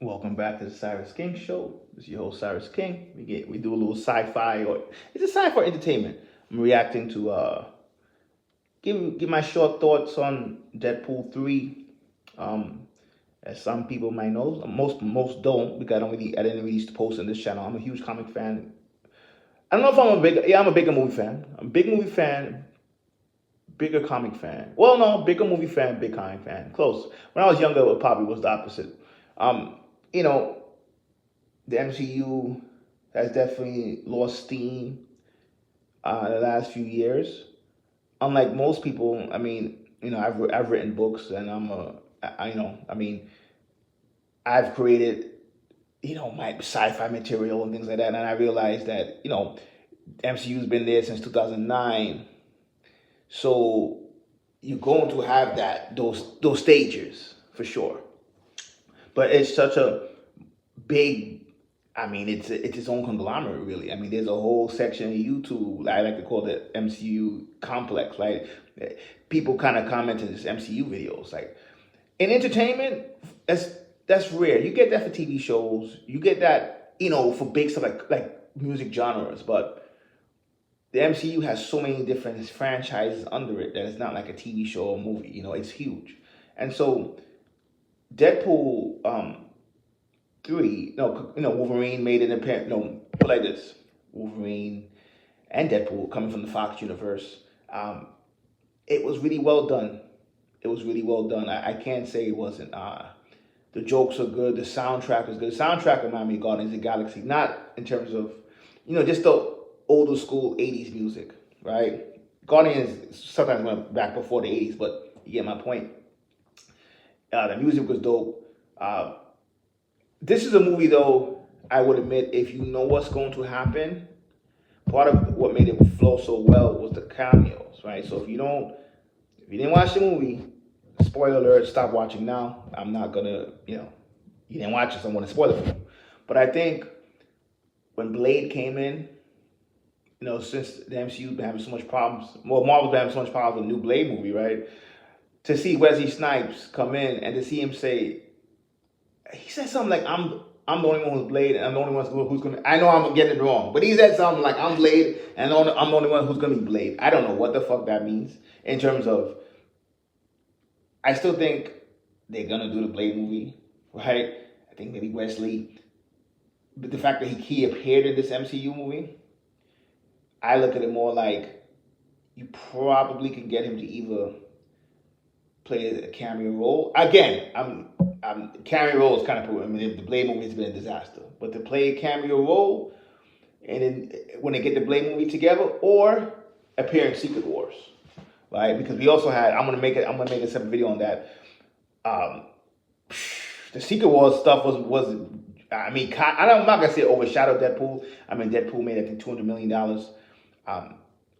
Welcome back to the Cyrus King Show. This is your host Cyrus King. We do a little sci-fi, or it's a sci-fi entertainment. I'm reacting to give my short thoughts on Deadpool 3. Um, as some people might know, most don't, because I didn't release the post on this channel. I'm a huge comic fan. I don't know if I'm a bigger movie fan. I'm a big movie fan, bigger comic fan. Well, no, bigger movie fan, big comic fan. Close. When I was younger, it probably was the opposite. Um, you know, the MCU has definitely lost steam the last few years. Unlike most people, I mean, I've written books, and I've created, my sci-fi material and things like that, and I realized that, MCU's been there since 2009, so you're going to have those stages for sure. But it's such a big. I mean, it's its own conglomerate, really. I mean, there's a whole section of YouTube I like to call the MCU complex, right? People kind of comment in this MCU videos, like in entertainment. That's rare. You get that for TV shows. You get that, for big stuff like music genres. But the MCU has so many different franchises under it that it's not like a TV show or movie. It's huge, and so Deadpool. Three, no, Wolverine made an appearance. No, put like this: Wolverine and Deadpool coming from the Fox universe. It was really well done. It was really well done. I can't say it wasn't. The jokes are good. The soundtrack is good. The soundtrack reminded me of Guardians of the Galaxy, not in terms of, just the older school '80s music, right? Guardians sometimes went back before the '80s, but you get my point. The music was dope. This is a movie, though, I would admit, if you know what's going to happen, part of what made it flow so well was the cameos, right? So if you didn't watch the movie, spoiler alert, stop watching now. I'm not gonna, you didn't watch it, so I'm gonna spoil it for you. But I think when Blade came in, since the MCU's been having so much problems, well, Marvel's been having so much problems with the new Blade movie, right? To see Wesley Snipes come in and to see him say, he said something like, I'm the only one who's Blade, and I'm the only one who's going to, I know I'm getting it wrong, but he said something like, I'm Blade, and I'm the only one who's going to be Blade. I don't know what the fuck that means in terms of, I still think they're going to do the Blade movie, right? I think maybe Wesley, but the fact that he appeared in this MCU movie, I look at it more like you probably can get him to either play a cameo role. Again, cameo role is kind of, the Blade movie has been a disaster, but to play a cameo role, and then when they get the Blade movie together, or appear in Secret Wars, right? Because we also had, I'm gonna make a separate video on that. The Secret Wars stuff was I'm not gonna say overshadowed Deadpool. I mean, Deadpool made, I think, $200 million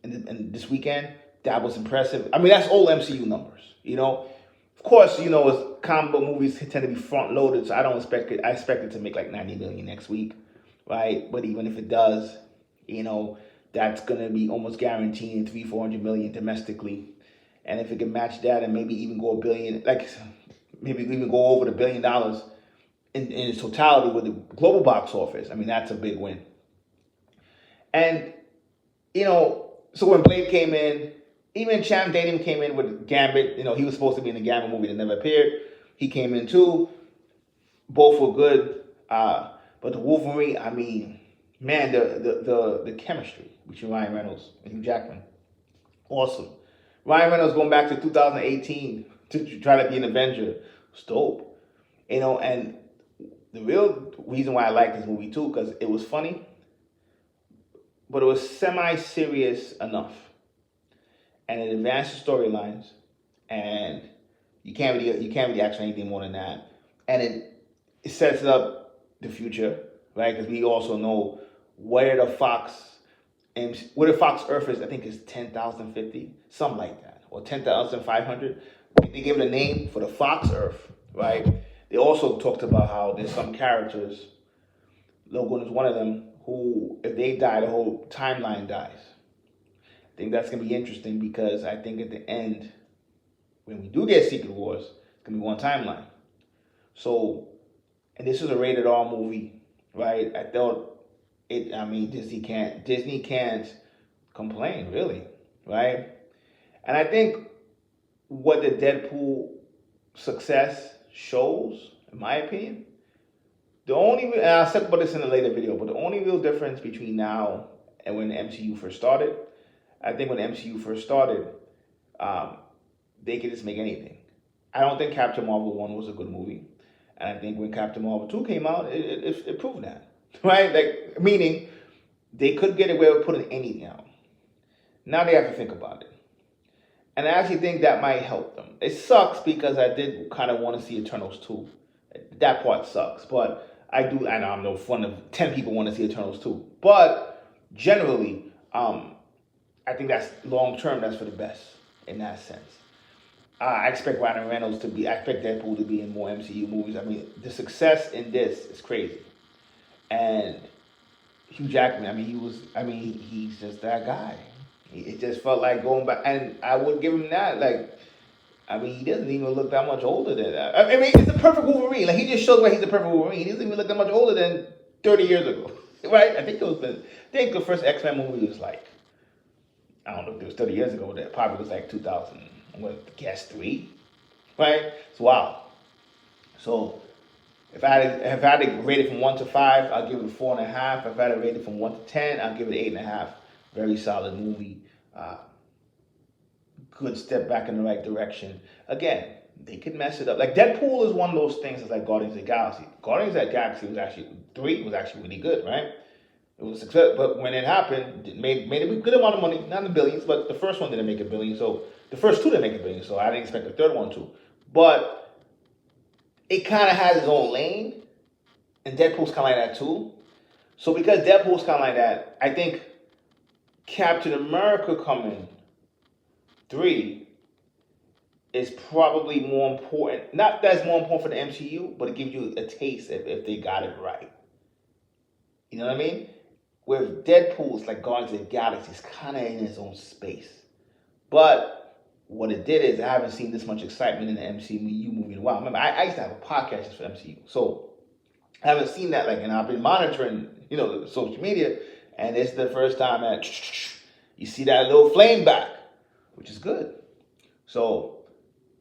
in this weekend. That was impressive. I mean, that's all MCU numbers, Of course, as comic book movies tend to be front loaded, so I expect it to make like 90 million next week, right? But even if it does, that's gonna be almost guaranteed 300-400 million domestically. And if it can match that and maybe even go a billion, like maybe even go over $1 billion in its totality with the global box office, I mean, that's a big win. And, so when Blade came in, even Channing Tatum came in with Gambit. He was supposed to be in the Gambit movie that never appeared. He came in too. Both were good. But the Wolverine, I mean, man, the chemistry between Ryan Reynolds and Hugh Jackman, awesome. Ryan Reynolds going back to 2018 to try to be an Avenger was dope. And the real reason why I like this movie too, because it was funny, but it was semi-serious enough. And it advanced the storylines, and you can't really ask for anything more than that. And it sets up the future, right? Because we also know where the Fox Earth is. I think is 10,050, something like that, or 10,500. They gave it a name for the Fox Earth, right? They also talked about how there's some characters, Logan is one of them, who if they die, the whole timeline dies. I think that's going to be interesting because I think at the end, when we do get Secret Wars, it's going to be one timeline. So and this was a rated R movie, right? I thought it. I mean, Disney can't complain, really, right? And I think what the Deadpool success shows, in my opinion, and I'll talk about this in a later video, but the only real difference between now and when the MCU first started, I think when the MCU first started, um, they could just make anything. I don't think Captain Marvel 1 was a good movie. And I think when Captain Marvel 2 came out, it proved that. Right? Like, meaning they could get away with putting anything out. Now they have to think about it. And I actually think that might help them. It sucks because I did kind of want to see Eternals 2. That part sucks. But I know I'm no fun of 10 people want to see Eternals 2. But generally, I think that's long term, that's for the best in that sense. I expect I expect Deadpool to be in more MCU movies. I mean, the success in this is crazy. And Hugh Jackman, he's just that guy. It just felt like going back, and I would give him that. Like, he doesn't even look that much older than that. I mean, it's the perfect Wolverine. Like, he just shows like he's the perfect Wolverine. He doesn't even look that much older than 30 years ago, right? I think the first X-Men movie was like, I don't know if it was 30 years ago. That probably was like 2000. I'm going to guess 3, right? It's wild. So if I had to rate it from 1 to 5, I'll give it a 4.5. If I had to rate it from 1 to 10, I'll give it 8.5. Very solid movie. Good step back in the right direction. Again, they could mess it up. Like Deadpool is one of those things that's like Guardians of the Galaxy. Guardians of the Galaxy was actually really good, right? It was a success, but when it happened, it made a good amount of money, not in the billions, but the first one didn't make $1 billion, so the first 2 didn't make $1 billion, so I didn't expect the third one to. But it kind of has its own lane, and Deadpool's kind of like that too. So because Deadpool's kind of like that, I think Captain America coming 3 is probably more important. Not that it's more important for the MCU, but it gives you a taste if they got it right. You know what I mean? With Deadpool, it's like Guardians of the Galaxy. It's kind of in its own space. But what it did is I haven't seen this much excitement in the MCU movie in a while. Remember, I used to have a podcast just for MCU. So I haven't seen that. And I've been monitoring, the social media. And it's the first time that you see that little flame back, which is good. So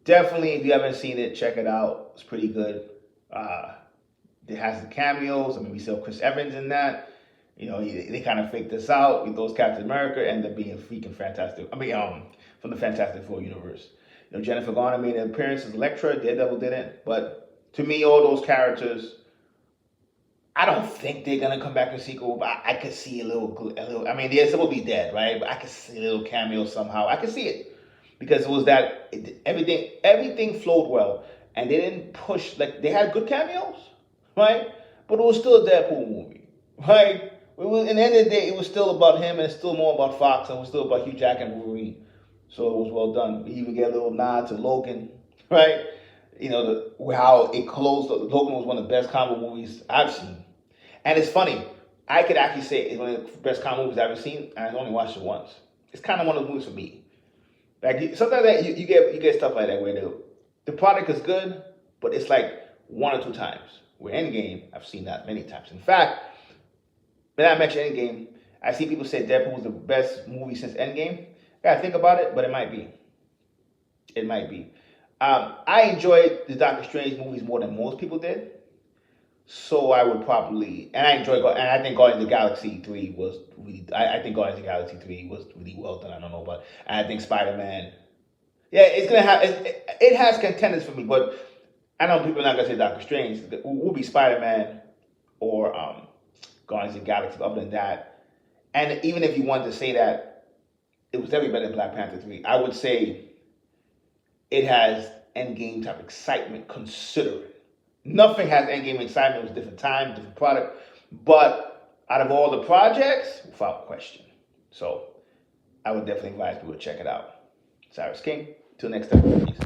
definitely, if you haven't seen it, check it out. It's pretty good. It has the cameos. We saw Chris Evans in that. They kind of faked this out with those Captain America, end up being freaking fantastic. From the Fantastic Four universe. Jennifer Garner made an appearance as Elektra. Daredevil didn't. But to me, all those characters, I don't think they're gonna come back in a sequel. But I could see a little. They're supposed to be dead, right? But I could see a little cameo somehow. I could see it because it was everything flowed well, and they didn't push. Like, they had good cameos, right? But it was still a Deadpool movie, right? In the end of the day, it was still about him, and it's still more about Fox, and it was still about Hugh Jackman and Wolverine. So it was well done. We even get a little nod to Logan, right? How it closed. Logan was one of the best comic movies I've seen. And it's funny. I could actually say it's one of the best comic movies I've ever seen, and I've only watched it once. It's kind of one of those movies for me. Like, sometimes that you get stuff like that where the product is good, but it's like 1 or 2 times. Where Endgame, I've seen that many times. In fact, when I mentioned Endgame, I see people say Deadpool was the best movie since Endgame. I gotta think about it, but it might be. It might be. I enjoyed the Doctor Strange movies more than most people did. So I would probably, and I think Guardians of the Galaxy 3 was really, I think Guardians of the Galaxy 3 was really well done. I don't know, but I think Spider-Man, yeah, it's gonna have, it has contenders for me, but I know people are not gonna say Doctor Strange. It will be Spider-Man or Guardians of the Galaxy. Other than that, and even if you wanted to say that, it was definitely better than Black Panther 3. I would say it has Endgame type excitement, considering. Nothing has Endgame excitement. It was a different time, different product. But out of all the projects, without question. So I would definitely advise people to check it out. Siris King. Till next time. Peace.